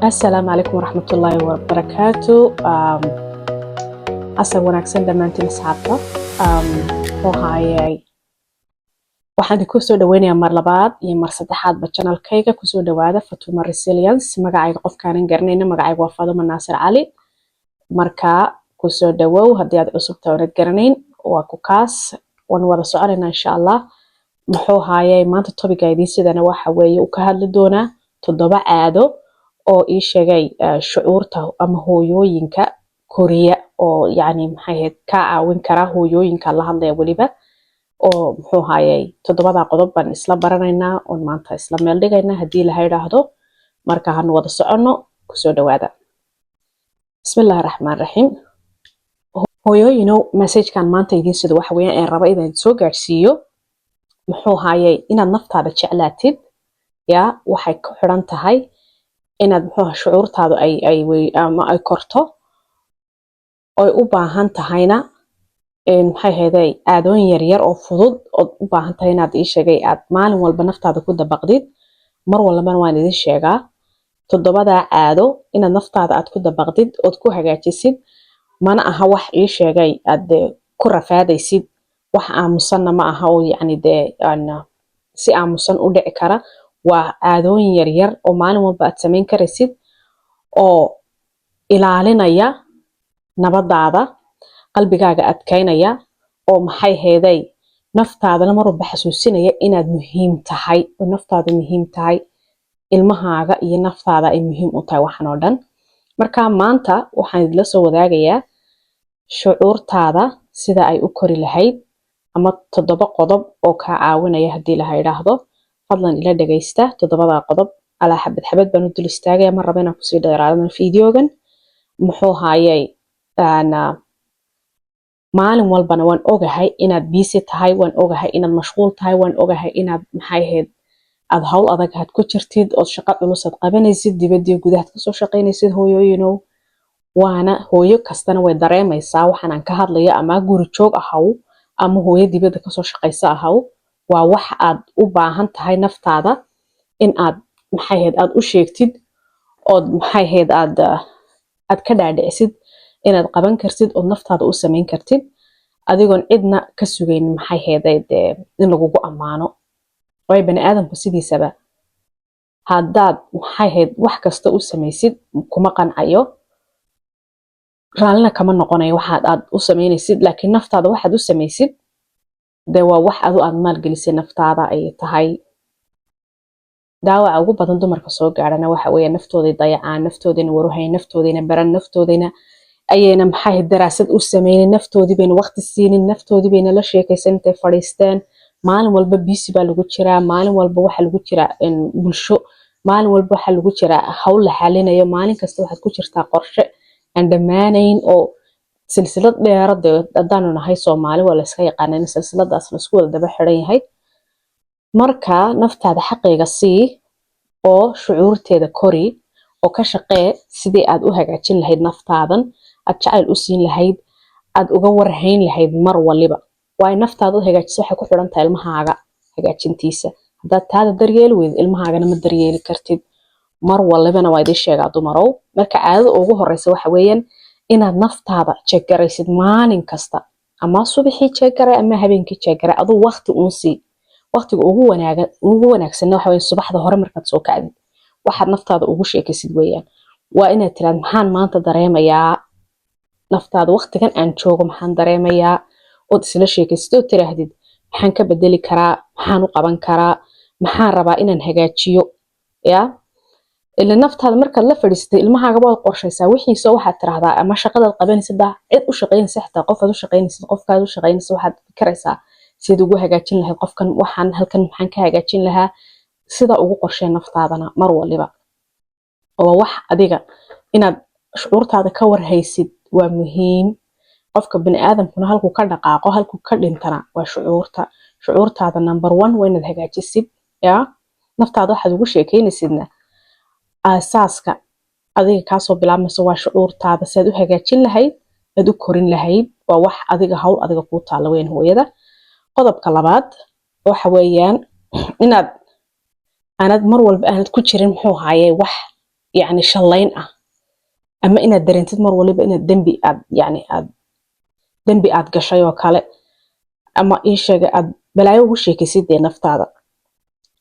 السلام عليكم ورحمة الله وبركاته. أسأل wanaagsan dhammaantiin asxaabta. waxaan ku soo dhaweynayaa mar labaad iyo mar saddexaadba channelkayga ku soo dhawaada Fatuma Resilience. magacayga qofkaanan garanayna magacayga waa Faduma Naasir Cali. marka ku soo dhawow haddii aad cusub tahay oo garanayn waa ku kaas waan wada soconaynaa insha Allah. muxuu haayay maanta topic-aydi sidana waxa weeye uu ka hadli doonaa 7 caado oo ii sheegay shucuurta ama hooyooyinka Korea oo yani maxay ahayd ka caawin kara hooyooyinka la hadlaya waliba oo muxuu haayay 7 qodob baan isla baranaynaa oo maanta isla meel dhigaynaa haddii la yiraahdo. marka han wada socono ku soo dhawaada. bismillaahir rahmaanir rahiim. hooyooyino message-kan maanta idin sida waxa weeyaan aan raba inaan soo gaarsiiyo muxuu haayay inaad naftaada jeclaatid ya waxay ku xiran tahay inaad muxuu shucuurtaadu ay korto oo u baahan tahayna maxay heeday aadoon yar yar oo fudud oo u baahan tahay inaad ii sheegay aad maalin walba naftaada ku dabaqdid. mar walba waan idin sheegaa 7 caado inaad naftaada aad ku dabaqdid oo ku hagaajisid mana aha wax ii sheegay aad ku rafaadaysid wax aamusanna ma aha oo yani si aamusan u dhici kara. waa caadooyin yar yar oo maalin walba aad sameyn karaysid oo ilaalinaya nabadaada qalbigaaga adkaynaya oo maxay heeday naftaada mar walba xasuusinaya inaad muhiim tahay oo naftaada muhiim tahay ilmahaaga iyo naftaada ay muhiim u tahay waxan oo dhan. marka maanta waxaan idin la soo wadaagayaa shucuurtaada sida ay u kori lahayd ama 7 qodob oo ka caawinaya haddii la yiraahdo. fadlan ila dhageysta 7 qodob ala xabad xabad baan u dul istaagaya mar raba inaan ku sii dheeraadno fiidiyogan. muxuu haayay maalin walbana waan ogahay inaad busy tahay waan ogahay inaad mashquul tahay waan ogahay inaad maxay ahayd aad hawl adag aad ku jirtid oo shaqo culus aad qabanaysid dibadda gudaha ka soo shaqaynaysid hooyooyino waana hooyo kastana way dareemaysaa waxaan aan ka hadlayo ama guri joog ahaw ama hooyo dibadda ka soo shaqaysa ahaw waa wax aad u baahan tahay naftaada in aad maxay ahayd aad u sheegtid oo maxay ahayd aad ka dhaadhicisid inaad qaban kartid oo naftaada u sameyn kartid adigoon cidna ka sugayn maxay ahayd in lagugu amaano. way bani aadamku sidiisaba haddaad maxay ahayd wax kasta u samaysid kuma qancayo raalina kama noqonayo waxaad aad u sameynaysid laakiin naftaada waxaad u samaysid waa wax aad maalgelisay naftaada ay tahay. daawaca ugu badan dumarka soo gaarana waxa weeye naftooda dayacaan naftoodina waruhay naftoodina baran naftoodina ayayna maxay daraasad u sameeyeen naftoodii bayna waqti siinin naftoodii bayna la sheekaysan intay fadhiisteen maalin walba busy baa lagu jiraa maalin walba waxa lagu jiraa bulsho maalin walba waxa lagu jiraa hawl la xalinayo maalin kasta waxaad ku jirtaa qorshe aan dhamaanayn oo silsilad dheer haddaanu nahay Soomaali waa la iska yaqaanaa silsiladaas la isku wada daba xiran yahay. marka naftaada xaqeega sii oo shucuurteeda kori oo ka shaqee sidii aad u hagaajin lahayd naftaadan aad jacayl u siin lahayd aad uga warhayn lahayd mar waliba. waa naftaada u hagaajiso waxa ku xiran tahay ilmahaaga hagaajintiisa haddaad taada daryeeli weyd ilmahaagana ma daryeeli kartid mar walibana waa idin sheegaa dumarow. marka caadada ugu horeysa waxa weeyaan inaad naftaada check garaysid maalin kasta ama subaxii check garay ama habeenkii check garay adoo waqti uun sii waqtiga ugu wanaagsan waxa weeye subaxda hore markaad soo kacdid waxaad naftaada ugu sheekaysid weeyaan waa inaad tiraad maxaan maanta dareemayaa naftaada waqtigan aan joogo maxaan dareemayaa oo isla sheekaysid oo tiraahdid maxaan ka bedeli karaa maxaan u qaban karaa maxaan rabaa inaan hagaajiyo ya ila naftaada markaad la fadhiistay ilmahaaga baad qorshaysaa wixiisa waxaad tiraahdaa ama shaqadaad qabanaysid cid u shaqaynaysa xitaa qofaad u shaqaynaysid qofkaad u shaqaynaysid waxaad fikraysaa sidii ugu hagaajin lahayd qofkan waxaan halkan maxaan ka hagaajin lahaa sida ugu qorshee naftaadana mar waliba oo wax adiga inaad shucuurtaada ka warhaysid waa muhiim. qofka bani aadamkuna halkuu ka dhaqaaqo halkuu ka dhintana waa shucuurtaada number 1 waa inaad hagaajisid ya naftaada waxaad ugu sheekeynaysidna asaaska adiga kaasoo bilaabmayso waa shucuurtaada si aad u hagaajin lahayd aad u korin lahayd waa wax adiga hawl adiga kuu taala weyn hooyada. qodobka labaad waxa weeyaan inaad aanad mar walba aanad ku jirin muxuu haayay wax يعني شلين أما إن درنتد مر ولبا إن الدنبي يعني دنبي قشاي وكاله أما إيش بلايو وشي كسيد دي نفتادا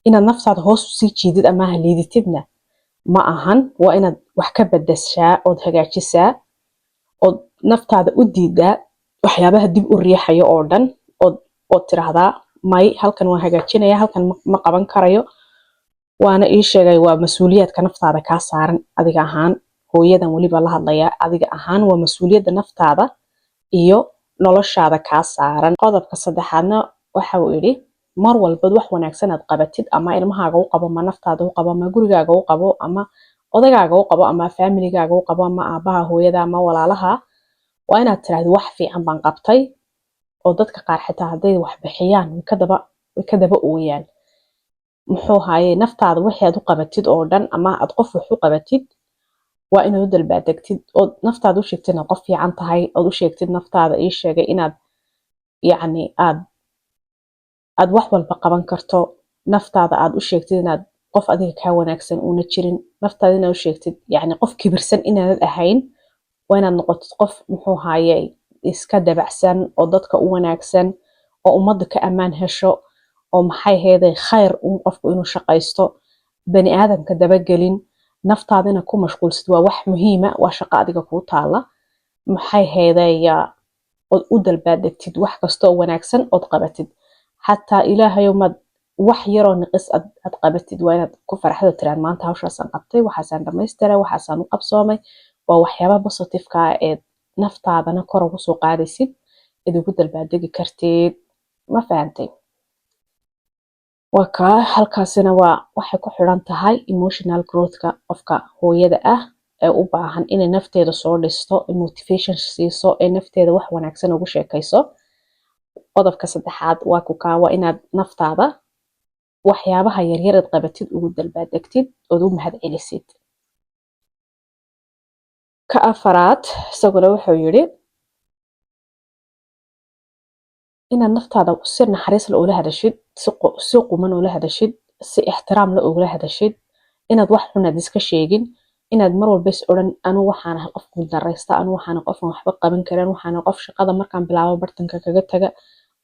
إن النفتادا هوس سي جيدد أما هليدتدنا ma ahan waa inaad wax ka bedeshaa ood hagaajisaa ood naftaada u diidaa waxyaabaha dib u riixayo oo dhan ood tiraahdaa may halkan waan hagaajinaya halkan ma qaban karayo waana ii sheegay waa mas-uuliyaadka naftaada kaa saaran adiga ahaan hooyadan weliba la hadlayaa adiga ahaan waa mas-uuliyadda naftaada iyo noloshaada kaa saaran qodobka saddexaadna waxa uu yidhi mar walbad wax wanaagsan aad qabatid ama ilmahaaga u qabo ama naftaada u qabo ama gurigaaga u qabo ama odagaaga u qabo ama familigaaga u qabo ama aabaha hooyada ama walaalaha waa inaad tiraahdo wax fiican baan qabtay oo dadka qaar xitaa hadday wax bixiyaan way ka daba ooyaan muxuu haaye naftaada wixii aad u qabatid oo dhan ama aad qof wax u qabatid waa inaad u dalbaadegtid ood naftaada u sheegtid inaad qof fiican tahay ood u sheegtid naftaada ii sheegay inaad yacni aad wax walba qaban karto naftaada aad u sheegtid inaad qof adiga kaa wanaagsan una jirin naftaada inaad u sheegtid yacni qof kibirsan inaanad ahayn waa inaad noqotid qof muxuu haaye iska dabacsan oo dadka u wanaagsan oo ummadda ka ammaan hesho oo maxay heeday khayr qofku inuu shaqaysto bani aadamka dabagelin naftaadina ku mashquulsid waa wax muhiima waa shaqo adiga kuu taala maxay heeday ood u dalbaadegtid wax kastoo wanaagsan ood qabatid xataa ilaahayow maad wax yaroo niqis aad qabatid waa inaad ku farxdo tiraan maanta hawshaasaan qabtay waxaasaan dhamaystiray waxaasaan u qabsoomay waa waxyaaba positifeka ee naftaadana kor ugu soo qaadaysid id ugu dalbaadegi kartid ma fahantay waa kaa halkaasina waa waxay ku xiran tahay emotional growthka qofka hooyada ah ee u baahan inay nafteeda soo dhisto motivation siiso ee nafteeda wax wanaagsan ugu sheekayso qodobka saddexaad waa ku kaa waa inaad naftaada waxyaabaha yaryar aad qabatid ugu dalbaadegtid ood u mahad celisid ka afaraad isaguna wuxuu yidhi inaad naftaada si naxariis la ula hadashid si quman ula hadashid si ixtiraam la ula hadashid inaad wax xun aad iska sheegin inaad mar walba is odhan anu waxaan ahay qof guuldaraysta anu waxaan qofan waxba qaban karin waxaan qof shaqada markaan bilaabo bartanka kaga taga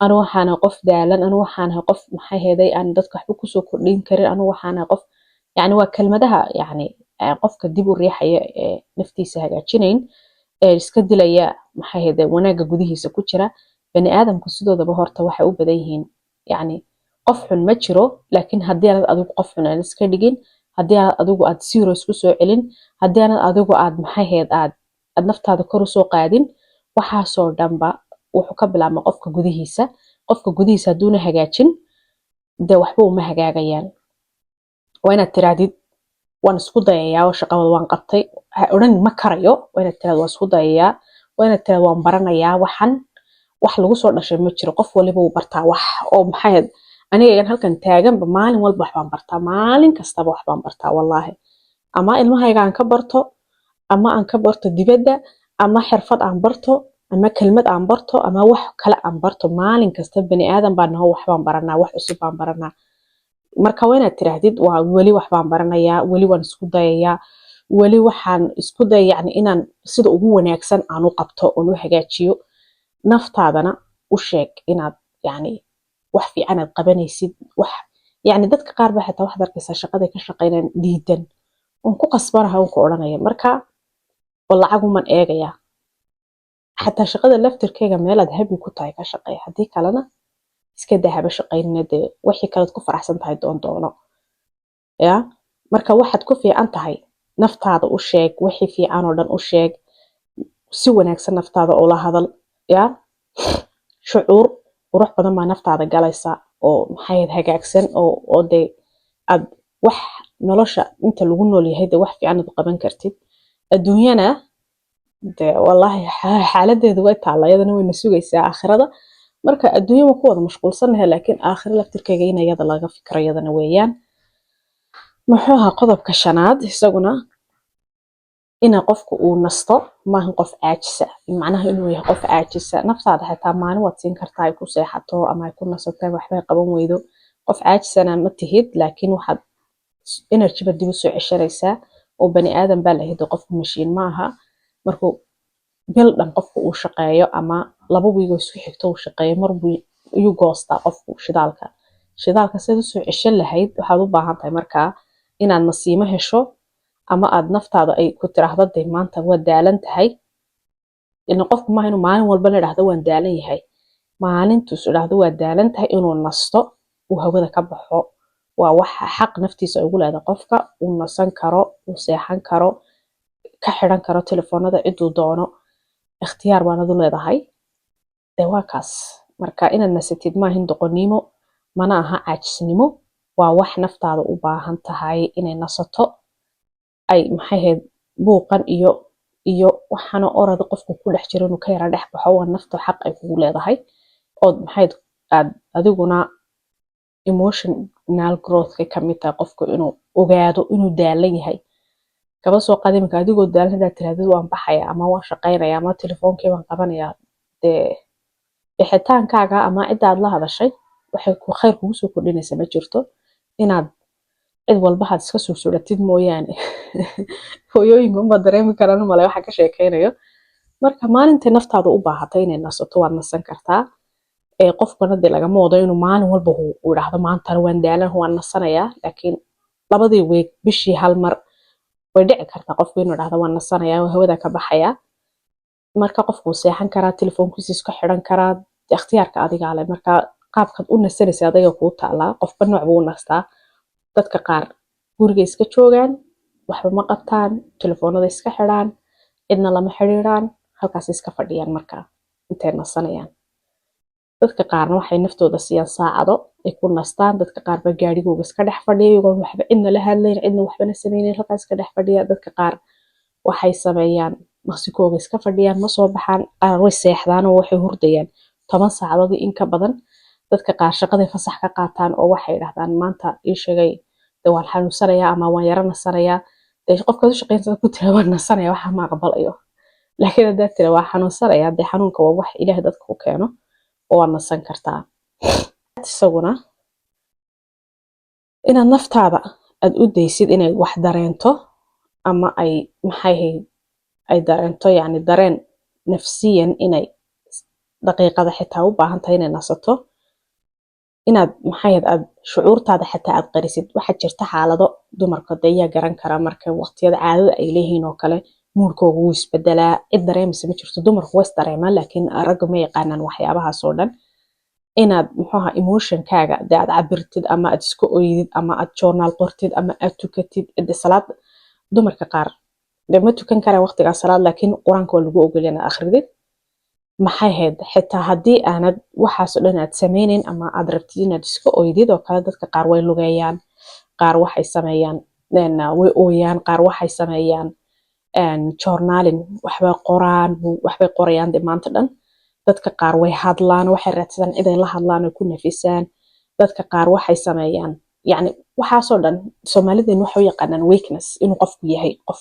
anu waxaan qof daalan anu waxaan qof maxay heeday aan dadka waxba kusoo kordhin karin anu waxaan qof yani waa kelmadaha yani qofka dib u riixaya ee naftiisa hagaajinayn ee iska dilaya maxay heeday wanaaga gudihiisa ku jira bani aadamku sidoodaba horta waxay u badan yihiin yani qof xun ma jiro laakiin haddii aanad adigu qof xun aan iska dhigin haddii aanad adigu aad zero isku soo celin haddii aanad adigu aad maxay heed aad naftaada kor u soo qaadin waxaasoo dhanba wuxuu ka bilaabma qofka gudihiisa hadduuna hagaajin dee waxba uma hagaagayaan waa inaad tirahdid waan isku dayayaa oo shaqada waan qabtay ha odhan ma karayo waa inaad tirahdid waan isku dayayaa waa inaad tirahdid waan baranayaa waxan wax lagu soo dhashay ma jiro qof waliba uu bartaa wax oo maxay ahayd aniga halkan taaganba maalin walba wax baan bartaa maalin kastaba wax baan bartaa wallaahi ama ilmahayga aan ka barto ama aan ka barto dibadda ama xirfad aan barto ama kelmad aan barto ama wax kale aan barto maalin kasta bani aadan baan naho wax baan baranaa wax cusub baan baranaa marka waa inaad tirahdid waa weli wax baan baranayaa weli waan isku dayayaa weli waxaan isku dayay yani inaan sida ugu wanaagsan aan u qabto oon u hagaajiyo naftaadana u sheeg inaad yani wax fiican aad qabanaysid wax yani dadka qaar ba xitaa waxaad arkaysaa shaqaday ka shaqaynayaan diidan oon ku qasbanaha oon ku odhanaya marka oo lacaguman eegaya xataa shaqada laftirkeyga meelaad habi ku tahay ka shaqeeya haddii kalena iska daa haba shaqaynina dee wixii kalead ku faraxsan tahay doono ya marka waxaad ku fiican tahay naftaada u sheeg wixii fiican oo dhan u sheeg si wanaagsan naftaada ula hadal ya shucuur qurux badan baa naftaada galaysa oo maxay hagaagsan oo dee aad wax nolosha inta lagu nool yahay dee wax fiican aad qaban kartid adduunyana dee wallaahi xaaladeedu way taalla iyadana wayna sugaysaa aakhirada marka adduunya waan ku wada mashquulsanahay laakiin aakhiro laftirkeyga in iyada laga fikro iyadana weeyaan muxuu ahaa qodobka shanaad isaguna ina qofku uu nasto maahan qof caajisa macnaha inuu yahay qof caajisa naftaada xitaa maalin waad siin kartaa ay ku seexato ama ay ku nasato waxbay qaban weydo qof caajisana ma tihid laakiin waxaad energyba dib u soo ceshanaysaa oo bani aadan baa la yidhi qofku mashiin maaha markuu bil dhan qofku uu shaqeeyo ama 2 wiig oo isku xigto uu shaqeeyo marbuu iyu goostaa qofku shidaalka sida soo ceshan lahayd waxaad u baahan tahay markaa inaad nasiimo hesho ama aad naftaada ay ku tiraahdo de maanta waa daalan tahay in qofku ma inuu maalin walba la yiraahdo waan daalan yahay maalintuu yiraahdo waa daalan tahay inuu nasto uu hawada ka baxo waa waxa xaq naftiisa ugu leedahay qofka uu nasan karo uu seexan karo ka xiran karo telefoonada ciduu doono ikhtiyaar baanad u leedahay de waa kaas marka inaad nasatid maahin doqonnimo mana aha caajisnimo waa wax naftaada u baahan tahay inay nasato ay maxay ahayd buuqan iyo waxaana orada qofku ku dhex jiro inuu ka yara dhex baxo waa nafta xaq ay kugu leedahay oo maxay aad adiguna emotional growth ka mid tahay qofku inuu ogaado inuu daalan yahay kaba soo qadimka adigoo daalan hada tiraahdo waan baxaya ama waan shaqeynaya ama telefoonkii waan qabanaya de bixitaankaaga ama cid aad la hadashay waxay ku khayr kugu soo kordhinaysaa ma jirto inaad cid walba had iska soo suratid mooyaane hooyooyinku ma dareemi karaan ma waxa ka sheekeynayo marka maalinta naftaada u baahatay inay nasato waad nasan kartaa qofkana de laga moodo inuu maalin walba uu yiraahdo maanta waan daalan waan nasanaya laakiin labadii week bishii hal mar way dhici kartaa qofku inuu yiraahdo waan nasanaya oo hawada ka baxaya marka qofku seexan karaa telefoonkiisa iska xiran karaa ikhtiyaarka adiga leh marka qaabkaad u nasanaysa adiga ku taala qofba nooc buu nastaa dadka qaar guriga iska joogaan waxba ma qabtaan telefoonada iska xiraan cidna lama xiriiraan halkaas iska fadhiyaan marka intay nasanayaan dadka qaarna waxay naftooda siiyaan saacado ay ku nastaan dadka qaar ba gaarigooda iska dhex fadhiya iyagoo waxba cidna la hadlayn cidna waxbana sameeyeen halkaas iska dhex fadhiya dadka qaar waxay sameeyaan maqsikooga iska fadhiyaan ma soo baxaan qaar way seexdaan oo waxay hurdayaan 10 saacadood in ka badan dadka qaar shaqada fasax ka qaataan oo waxay yiraahdaan maanta ii sheegay waan xanuunsanayaa ama waan yara nasanayaa de qofka u shaqeynta ku tira waan nasanayaa waxa ma aqbalayo laakiin hadaa tira waa xanuunsanayaa de xanuunka waa wax Ilaahay dadka u keeno oo waa nasan kartaa isaguna inaad naftaada aad u daysid inay wax dareento ama ay maxay ay dareento yani dareen nafsiyan inay daqiiqada xitaa u baahan tahay inay nasato inaad maxay aad shucuurtaada xitaa aad qarisid waxa jirta xaalado dumarka daya garan kara marka waqtiyada caadada ay leeyihiin oo kale moodkoodu wuu isbedelaa cid dareemaysa ma jirto dumarku way dareemaan laakiin ragga ma yaqaanaan waxyaabahaas oo dhan inaad maxaa emotionkaaga aad cabirtid ama aad isku ooyidid ama aad journal qortid ama aad tukatid salaad dumarka qaar ma tukan karaan waqtiga salaad laakiin quraanka waa lagu ogol yahay akhridid maxay ahayd xitaa haddii aanad waxaas oo dhan aad sameeynin ama aad rabtid inaad iska ooydid oo kale dadka qaar way lugeeyaan qaar waxay sameeyaan way ooyaan qaar waxay sameeyaan journaling waxbay qorayaan maanta dhan dadka qaar way hadlaan waxay raadsadaan cid ay la hadlaan oo ku nafisaan dadka qaar waxay sameeyaan yani waxaas oo dhan Soomaalidu waxay u yaqaanaan weakness inuu qofku yahay qof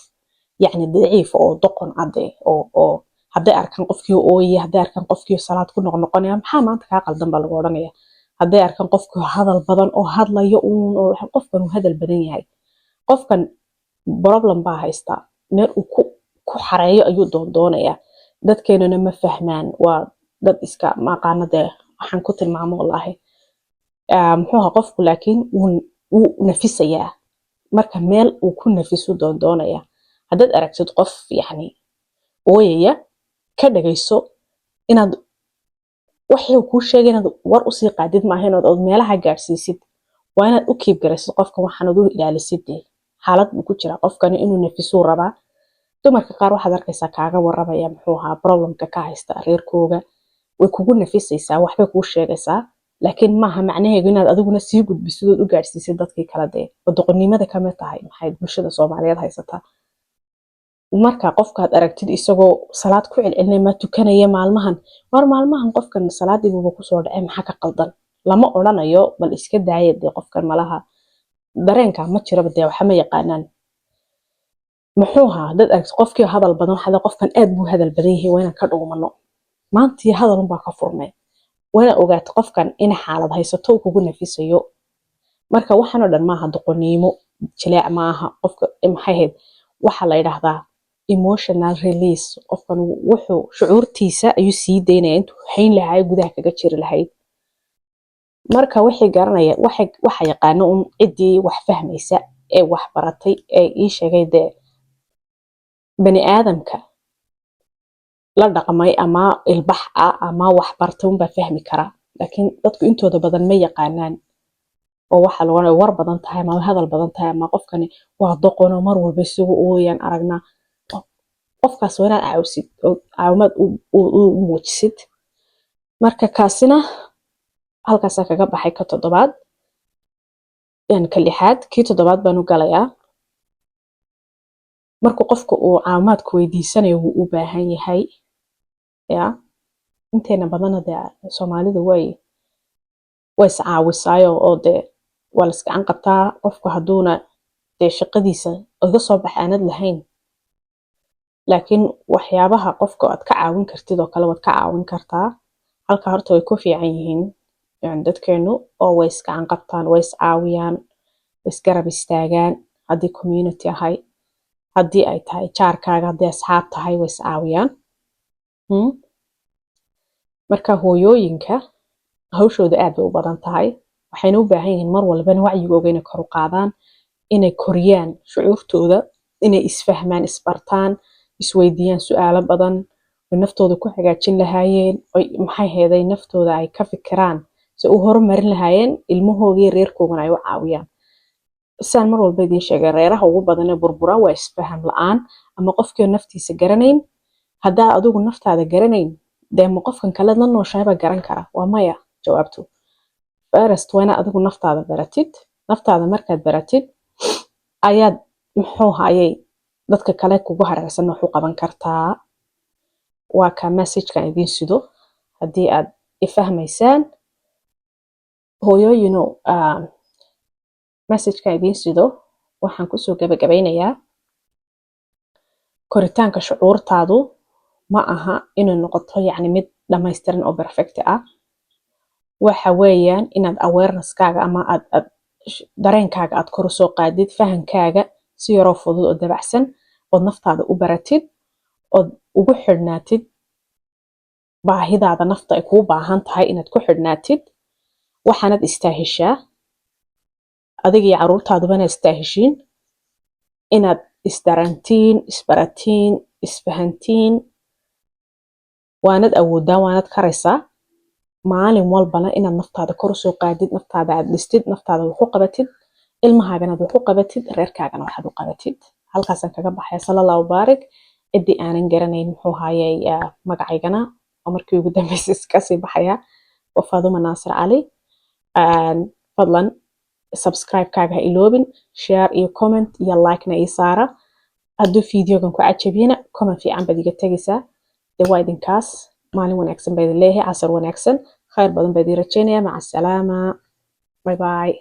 yani daciif oo doqon ade oo hadday arkaan qofkii ooyay hadday arkaan qofkii salaad ku noqnoqonaya maxaa maanta ka qaldan baa lagu oranaya hadday arkaan qofkii hadal badan oo hadlayo oo qofkan uu hadal badan yahay qofkan problem baa haysta meel uu ku xareeyo ayuu doonaya dadkeenuna ma fahmaan waa dad iska maqaanade waxaan ku tilmaamo wallahi muxuu qofku laakiin uu nafisayaa marka meel uu ku nafiso doonaya haddaad aragtid qof yani ooyaya ka dhageyso inaad waxay ku sheegeen inaad war u sii qaadid ma ahayn oo meelaha gaarsiisid waa inaad u kiib garaysid qofka waxaan u ilaalisid xaalad uu ku jira qofkani inuu nafiso rabaa dumarka qaar waxaad arkaysaa kaaga warramaya muxuu ahaa problemka ka haysta reerkooga way kugu nafisaysaa waxbay kuu sheegaysaa laakiin maaha macnaheedu inaad adiguna sii gudbisid oo u gaarsiisid dadkii kala doqonnimada ka mid tahay maxay bulshada Soomaaliyeed haysataa marka qofkaad aragtid isagoo salaad ku celcelinay ma tukanaya maalmahan qofkan salaadii uu ku soo dhacay maxaa ka qaldan lama oranayo bal iska daayay qofkan malaha dareenka ma jiro badee waxa ma yaqaanaan muxuu ahaa dad aragtid qofkii hadal badan waxa qofkan aad buu hadal badan yahay waa inaan ka dhugmano maantii hadal baa ka furmay waa ogaat qofkan in xaalad haysato uu kugu nafisayo marka waxaan oo dhan maaha doqonnimo jileec maaha qofka maxay ahayd waxa la yidhaahdaa emotional release. Qofkan wuxuu shucuurtiisa ayuu sii daynaya intuu hayn lahaa gudaha kaga jiri lahayd. marka wixii garanaya waxa yaqaano ciddii wax fahmaysa ee wax baratay ee ii sheegay dee bani aadamka la dhaqmay ama ilbax ah ama wax bartay unbaa fahmi karaa, laakiin dadku intooda badan ma yaqaanaan. oo waxa lagu war badan tahay ama hadal badan tahay ama qofkani waa doqono mar walba isagu ooyaan aragnaa. qofkaas waa inaad caawsid oo caawimad u muujisid. marka kaasina halkaasaa kaga baxay ka toddobaad. ka lixaad, kii toddobaad baan u galayaa. markuu qofku uu caawimaadku weydiisanayo wuu u baahan yahay. inteena badana dee Soomaalidu way iscaawisaayo oo dee waa la iska gacan qabtaa. qofku hadduuna dee shaqadiisa uga soo bax aanad lahayn, laakiin waxyaabaha qofka aad ka caawin kartid oo kale waad ka caawin kartaa. halka horta way ku fiican yihiin dadkeenu oo way iska gacan qabtaan, way iscaawiyaan, way isgarab istaagaan. haddii community ahay, haddii ay tahay jaarkaaga, haddii asxaab tahay, way iscaawiyaan. marka hooyooyinka hawshooda aad bay u badan tahay. waxayna u baahan yihiin mar walbana wacyigooga inay kor u qaadaan, inay koriyaan shucuurtooda, inay isfahmaan, isbartaan, isweydiiyaan su'aalo badan oo naftooda ku hagaajin lahaayeen. maxay heeday naftooda ay ka fikiraan si u horumarin lahaayeen ilmahooga iyo reerkoogana ay u caawiyaan. saan mar walba idiin sheegay, reeraha ugu badan ee burbura waa isfaham la'aan ama qofkii naftiisa garanayn. haddaa adigu naftaada garanayn, dee ma qofkan kale la nooshahay garan kara? waa maya jawaabtu. first waa inaad adigu naftaada baratid. naftaada markaad baratid ayaad muxuu hayay dadka kale kugu hareersan wax u qaban kartaa. waa ka message-kan idiin sido haddii aad ifahmaysaan hooyooyino. message-kan idiin sido waxaan kusoo gabagabeynayaa koritaanka shucuurtaadu ma aha inay noqoto yacni mid dhammaystiran oo perfect ah. waxa weeyaan inaad awareness-kaaga ama aad dareenkaaga aad kor u soo qaadid, fahankaaga si yaroo fudud oo dabacsan ood naftaada u baratid, ood ugu xidhnaatid baahidaada nafta ay kuu baahan tahay inaad ku xidhnaatid. waxaanad istaahishaa, adiga iyo caruurtaadubana istaahishiin inaad isdarantiin, isbaratiin, isfahantiin. waanad awooddaa, waanad karaysaa. maalin walbana inaad naftaada kor u soo qaadid, naftaada aad dhistid, naftaada wax u qabatid, ilmahaagana aad wax u qabatid, reerkaagana waxaad u qabatid. halkaasaan kaga baxaya. sallallahu baarik. ciddii aanan garanayn muxuu hayay magacaygana oo markii ugu dambeysay iskasii baxaya waa Faaduma Naasir Cali. fadlan subscribe-kaaga ha iloobin, share iyo comment iyo like-na ii saara. hadduu fiidiyogan ku cajabiyana comment fiican baad iga tegaysaa. dee waa idinkaas. maalin wanaagsan baa idin leeyahay, casar wanaagsan, khayr badan baa idin rajaynaya. maca asalaama. bye bye.